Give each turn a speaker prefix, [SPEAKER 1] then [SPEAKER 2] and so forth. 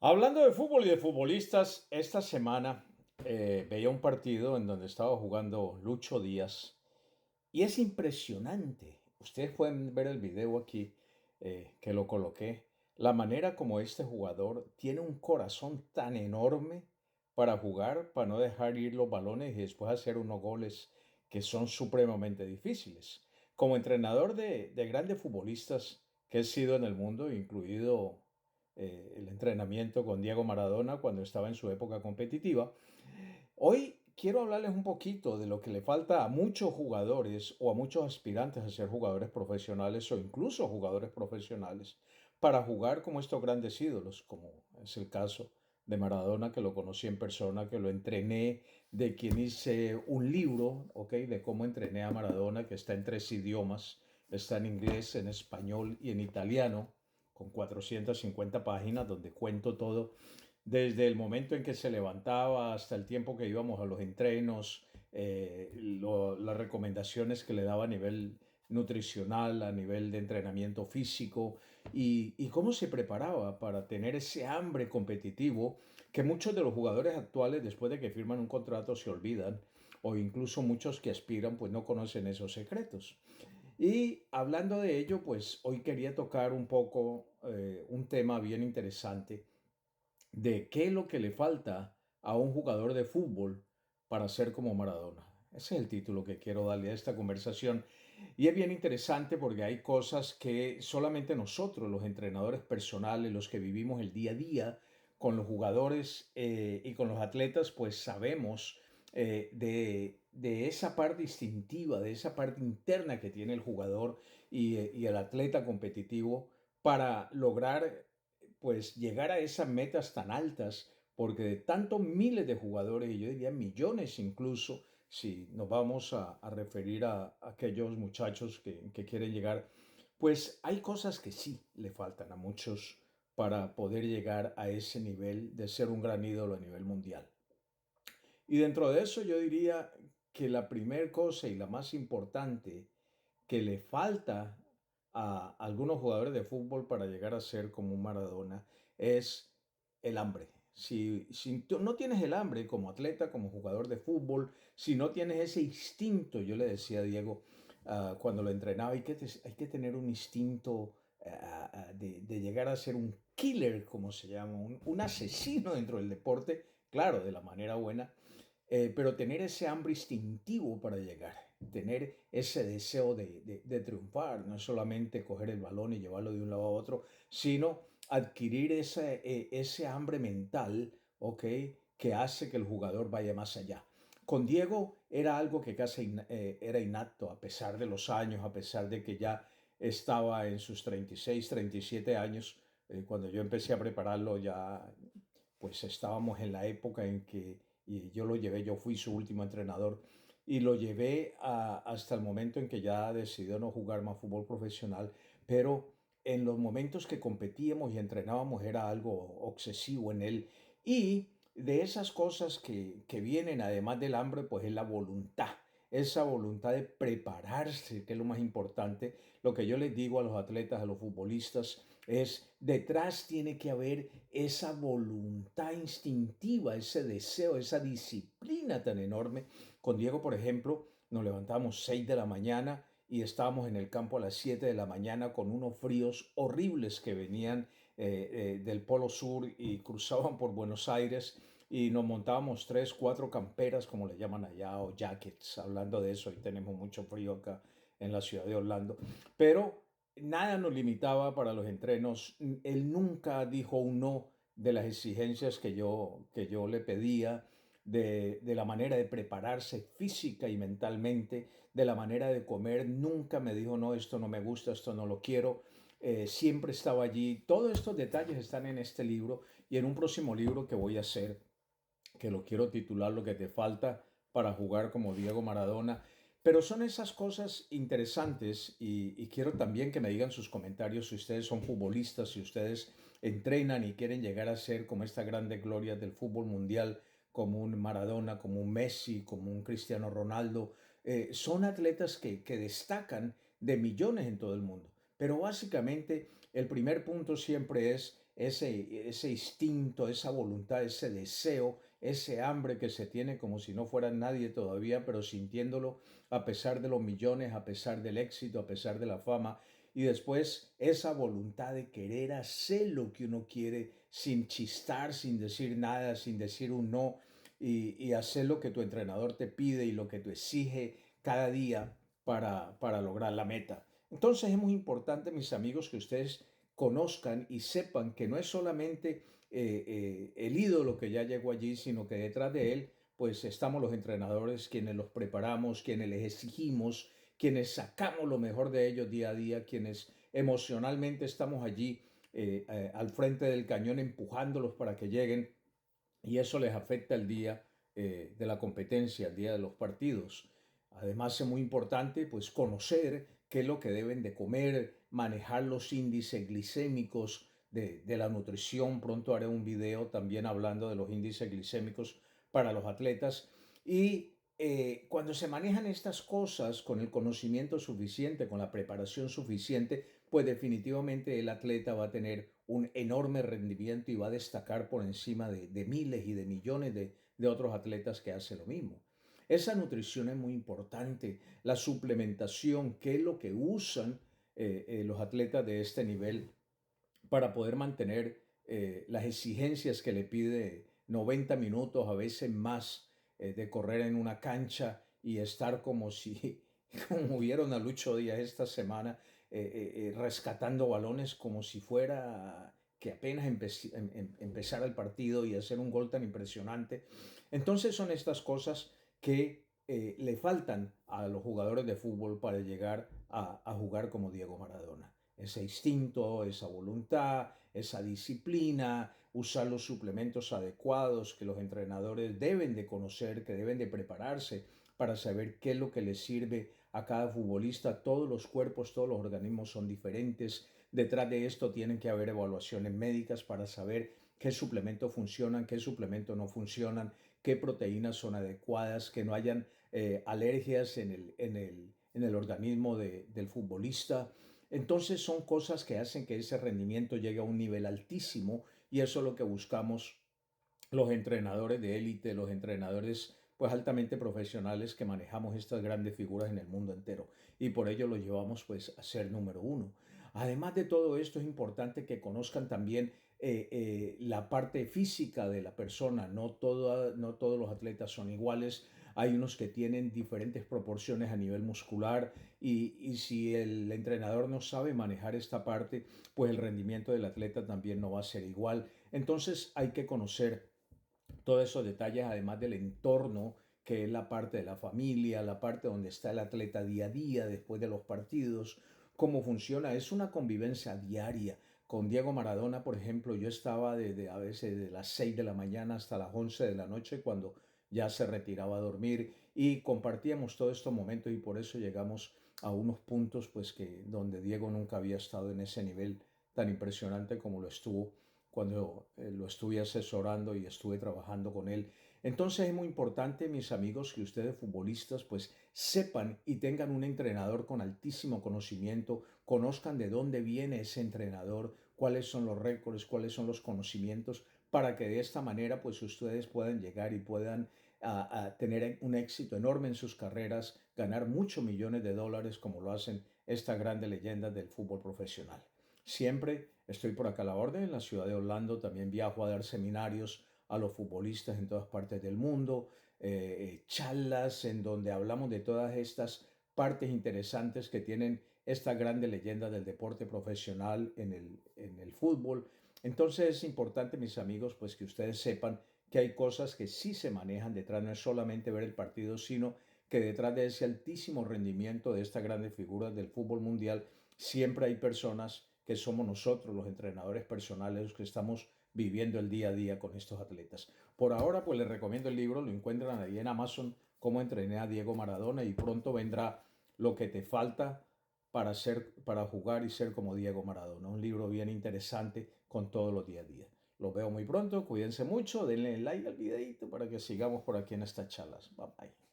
[SPEAKER 1] Hablando de fútbol y de futbolistas, esta semana veía un partido en donde estaba jugando Lucho Díaz y es impresionante. Ustedes pueden ver el video aquí que lo coloqué. La manera como este jugador tiene un corazón tan enorme para jugar, para no dejar ir los balones y después hacer unos goles que son supremamente difíciles. Como entrenador de grandes futbolistas que he sido en el mundo, incluido el entrenamiento con Diego Maradona cuando estaba en su época competitiva, hoy quiero hablarles un poquito de lo que le falta a muchos jugadores o a muchos aspirantes a ser jugadores profesionales o incluso jugadores profesionales para jugar como estos grandes ídolos, como es el caso de Maradona, que lo conocí en persona, que lo entrené, de quien hice un libro, ¿ok? De cómo entrené a Maradona, que está en tres idiomas, está en inglés, en español y en italiano, con 450 páginas, donde cuento todo desde el momento en que se levantaba hasta el tiempo que íbamos a los entrenos, las recomendaciones que le daba a nivel nutricional, a nivel de entrenamiento físico y cómo se preparaba para tener ese hambre competitivo que muchos de los jugadores actuales después de que firman un contrato se olvidan o incluso muchos que aspiran pues no conocen esos secretos. Y hablando de ello, pues hoy quería tocar un poco un tema bien interesante de qué es lo que le falta a un jugador de fútbol para ser como Maradona. Ese es el título que quiero darle a esta conversación. Y es bien interesante porque hay cosas que solamente nosotros, los entrenadores personales, los que vivimos el día a día con los jugadores y con los atletas, pues sabemos de esa parte instintiva, de esa parte interna que tiene el jugador y el atleta competitivo para lograr pues llegar a esas metas tan altas, porque de tantos miles de jugadores, y yo diría millones incluso, si nos vamos a referir a aquellos muchachos que quieren llegar, pues hay cosas que sí le faltan a muchos para poder llegar a ese nivel de ser un gran ídolo a nivel mundial. Y dentro de eso yo diría que la primera cosa y la más importante que le falta a algunos jugadores de fútbol para llegar a ser como un Maradona es el hambre. Si tú no tienes el hambre como atleta, como jugador de fútbol, si no tienes ese instinto, yo le decía a Diego cuando lo entrenaba, hay que tener un instinto de llegar a ser un killer, como se llama, un asesino dentro del deporte, claro, de la manera buena, pero tener ese hambre instintivo para llegar, tener ese deseo de triunfar, no es solamente coger el balón y llevarlo de un lado a otro, sino adquirir ese hambre mental, ¿ok? Que hace que el jugador vaya más allá. Con Diego era algo que casi era innato, a pesar de los años, a pesar de que ya estaba en sus 36, 37 años, cuando yo empecé a prepararlo ya pues estábamos en la época en que y yo lo llevé, yo fui su último entrenador y lo llevé hasta el momento en que ya decidió no jugar más fútbol profesional, pero en los momentos que competíamos y entrenábamos era algo obsesivo en él. Y de esas cosas que vienen, además del hambre, pues es la voluntad. Esa voluntad de prepararse, que es lo más importante. Lo que yo les digo a los atletas, a los futbolistas, es detrás tiene que haber esa voluntad instintiva, ese deseo, esa disciplina tan enorme. Con Diego, por ejemplo, nos levantamos 6 de la mañana y estábamos en el campo a las 7 de la mañana con unos fríos horribles que venían del Polo Sur y cruzaban por Buenos Aires y nos montábamos tres, cuatro camperas, como le llaman allá, o jackets, hablando de eso, y tenemos mucho frío acá en la ciudad de Orlando. Pero nada nos limitaba para los entrenos. Él nunca dijo un no de las exigencias que yo le pedía, de la manera de prepararse física y mentalmente, de la manera de comer. Nunca me dijo, no, esto no me gusta, esto no lo quiero. Siempre estaba allí. Todos estos detalles están en este libro y en un próximo libro que voy a hacer, que lo quiero titular Lo que te falta para jugar como Diego Maradona. Pero son esas cosas interesantes y quiero también que me digan sus comentarios si ustedes son futbolistas, si ustedes entrenan y quieren llegar a ser como esta grande gloria del fútbol mundial, como un Maradona, como un Messi, como un Cristiano Ronaldo. Son atletas que destacan de millones en todo el mundo. Pero básicamente el primer punto siempre es ese instinto, esa voluntad, ese deseo, ese hambre que se tiene como si no fuera nadie todavía, pero sintiéndolo a pesar de los millones, a pesar del éxito, a pesar de la fama. Y después esa voluntad de querer hacer lo que uno quiere sin chistar, sin decir nada, sin decir un no, y hacer lo que tu entrenador te pide y lo que tú exige cada día para lograr la meta. Entonces es muy importante, mis amigos, que ustedes conozcan y sepan que no es solamente el ídolo que ya llegó allí, sino que detrás de él, pues estamos los entrenadores, quienes los preparamos, quienes les exigimos, quienes sacamos lo mejor de ellos día a día, quienes emocionalmente estamos allí al frente del cañón empujándolos para que lleguen y eso les afecta el día de la competencia, el día de los partidos. Además es muy importante pues conocer qué es lo que deben de comer, manejar los índices glicémicos de la nutrición. Pronto haré un video también hablando de los índices glicémicos para los atletas. Y cuando se manejan estas cosas con el conocimiento suficiente, con la preparación suficiente, pues definitivamente el atleta va a tener un enorme rendimiento y va a destacar por encima de miles y de millones de otros atletas que hacen lo mismo. Esa nutrición es muy importante, la suplementación, qué es lo que usan los atletas de este nivel para poder mantener las exigencias que le pide 90 minutos, a veces más, de correr en una cancha y estar como si, como vieron a Lucho Díaz esta semana, rescatando balones como si fuera que apenas empezara el partido y hacer un gol tan impresionante. Entonces son estas cosas que le faltan a los jugadores de fútbol para llegar a jugar como Diego Maradona. Ese instinto, esa voluntad, esa disciplina, usar los suplementos adecuados que los entrenadores deben de conocer, que deben de prepararse para saber qué es lo que les sirve a cada futbolista. Todos los cuerpos, todos los organismos son diferentes. Detrás de esto tienen que haber evaluaciones médicas para saber qué suplementos funcionan, qué suplementos no funcionan, qué proteínas son adecuadas, que no hayan alergias en el organismo del futbolista. Entonces son cosas que hacen que ese rendimiento llegue a un nivel altísimo y eso es lo que buscamos los entrenadores de élite, los entrenadores pues altamente profesionales que manejamos estas grandes figuras en el mundo entero y por ello lo llevamos pues a ser número uno. Además de todo esto es importante que conozcan también la parte física de la persona. No todos los atletas son iguales. Hay unos que tienen diferentes proporciones a nivel muscular y si el entrenador no sabe manejar esta parte, pues el rendimiento del atleta también no va a ser igual. Entonces hay que conocer todos esos detalles, además del entorno, que es la parte de la familia, la parte donde está el atleta día a día, después de los partidos, cómo funciona. Es una convivencia diaria. Con Diego Maradona, por ejemplo, yo estaba desde a veces de las 6 de la mañana hasta las 11 de la noche cuando ya se retiraba a dormir y compartíamos todos estos momentos y por eso llegamos a unos puntos pues que donde Diego nunca había estado en ese nivel tan impresionante como lo estuvo cuando lo estuve asesorando y estuve trabajando con él. Entonces es muy importante, mis amigos, que ustedes futbolistas pues sepan y tengan un entrenador con altísimo conocimiento, conozcan de dónde viene ese entrenador, cuáles son los récords, cuáles son los conocimientos, para que de esta manera pues ustedes puedan llegar y puedan a tener un éxito enorme en sus carreras, ganar muchos millones de dólares como lo hacen estas grandes leyendas del fútbol profesional. Siempre estoy por acá a la orden, en la ciudad de Orlando. También viajo a dar seminarios a los futbolistas en todas partes del mundo, charlas en donde hablamos de todas estas partes interesantes que tienen esta grande leyenda del deporte profesional en el fútbol. Entonces es importante, mis amigos, pues que ustedes sepan que hay cosas que sí se manejan detrás, no es solamente ver el partido, sino que detrás de ese altísimo rendimiento de estas grandes figuras del fútbol mundial, siempre hay personas que somos nosotros, los entrenadores personales, los que estamos viviendo el día a día con estos atletas. Por ahora, pues les recomiendo el libro, lo encuentran ahí en Amazon, Cómo entrené a Diego Maradona, y pronto vendrá Lo que te falta para jugar y ser como Diego Maradona. Un libro bien interesante con todos los día a día. Los veo muy pronto, cuídense mucho, denle like al videito para que sigamos por aquí en estas charlas. Bye bye.